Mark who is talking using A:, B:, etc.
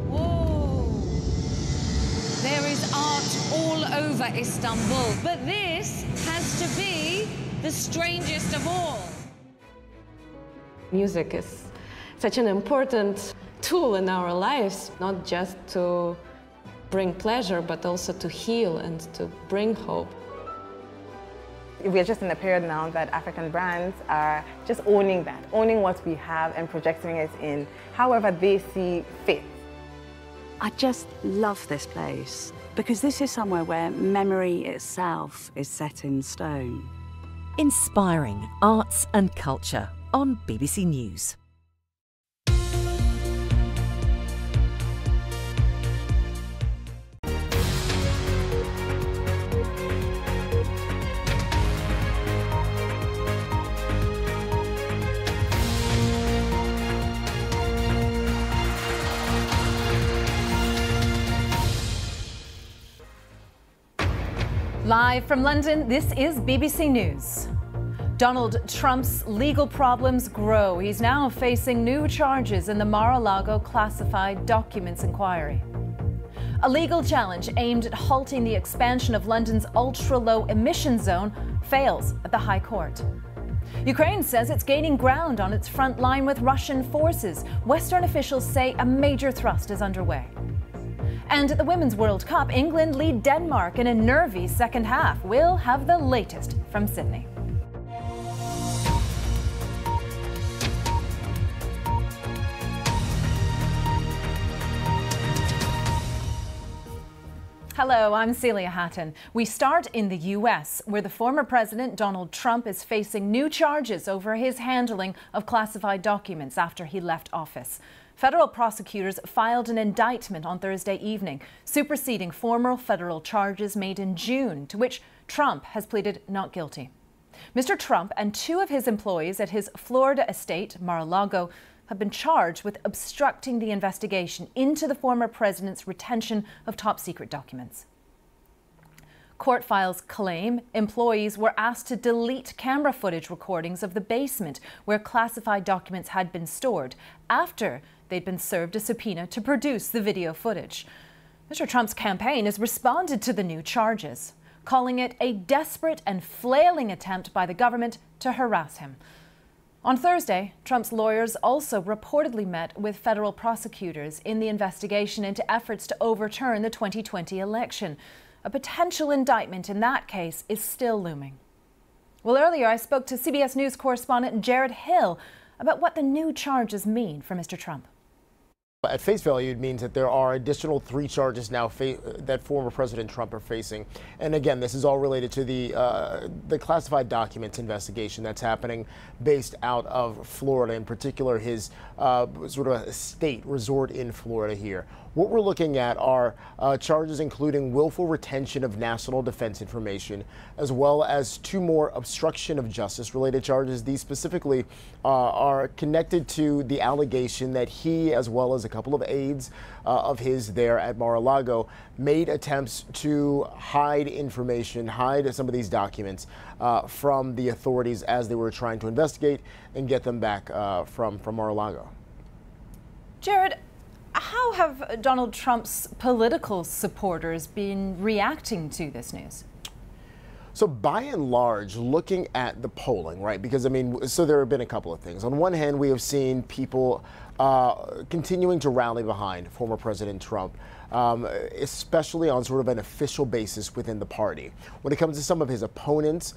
A: Whoa. There is art all over Istanbul, but this has to be the strangest of all.
B: Music is such an important tool in our lives, not just to bring pleasure, but also to heal and to bring hope.
C: We're just in a period now that African brands are just owning that, owning what we have and projecting it in however they see fit.
D: I just love this place because this is somewhere where memory itself is set in stone.
E: Inspiring arts and culture on BBC News.
F: Live from London, this is BBC News. Donald Trump's legal problems grow. He's now facing new charges in the Mar-a-Lago classified documents inquiry. A legal challenge aimed at halting the expansion of London's ultra-low emission zone fails at the High Court. Ukraine says it's gaining ground on its front line with Russian forces. Western officials say a major thrust is underway. And at the Women's World Cup, England lead Denmark in a nervy second half. We'll have the latest from Sydney. Hello, I'm Selia Hatton. We start in the U.S., where the former president, Donald Trump, is facing new charges over his handling of classified documents after he left office. Federal prosecutors filed an indictment on Thursday evening, superseding former federal charges made in June, to which Trump has pleaded not guilty. Mr. Trump and two of his employees at his Florida estate, Mar-a-Lago, have been charged with obstructing the investigation into the former president's retention of top-secret documents. Court files claim employees were asked to delete camera footage recordings of the basement where classified documents had been stored after they'd been served a subpoena to produce the video footage. Mr. Trump's campaign has responded to the new charges, calling it a desperate and flailing attempt by the government to harass him. On Thursday, Trump's lawyers also reportedly met with federal prosecutors in the investigation into efforts to overturn the 2020 election. A potential indictment in that case is still looming. Well, earlier I spoke to CBS News correspondent Jared Hill about what the new charges mean for Mr. Trump.
G: At face value, it means that there are additional 3 charges now that former President Trump are facing. And again, this is all related to the classified documents investigation that's happening based out of Florida, in particular his sort of estate resort in Florida here. What we're looking at are charges including willful retention of national defense information, as well as 2 more obstruction of justice related charges. These specifically are connected to the allegation that he, as well as a couple of aides of his there at Mar-a-Lago, made attempts to hide information, hide some of these documents from the authorities as they were trying to investigate and get them back from Mar-a-Lago.
F: Jared, how have Donald Trump's political supporters been reacting to this news?
G: So by and large, looking at the polling, right, because I mean, so there have been a couple of things. On one hand, we have seen people continuing to rally behind former President Trump, especially on sort of an official basis within the party. When it comes to some of his opponents,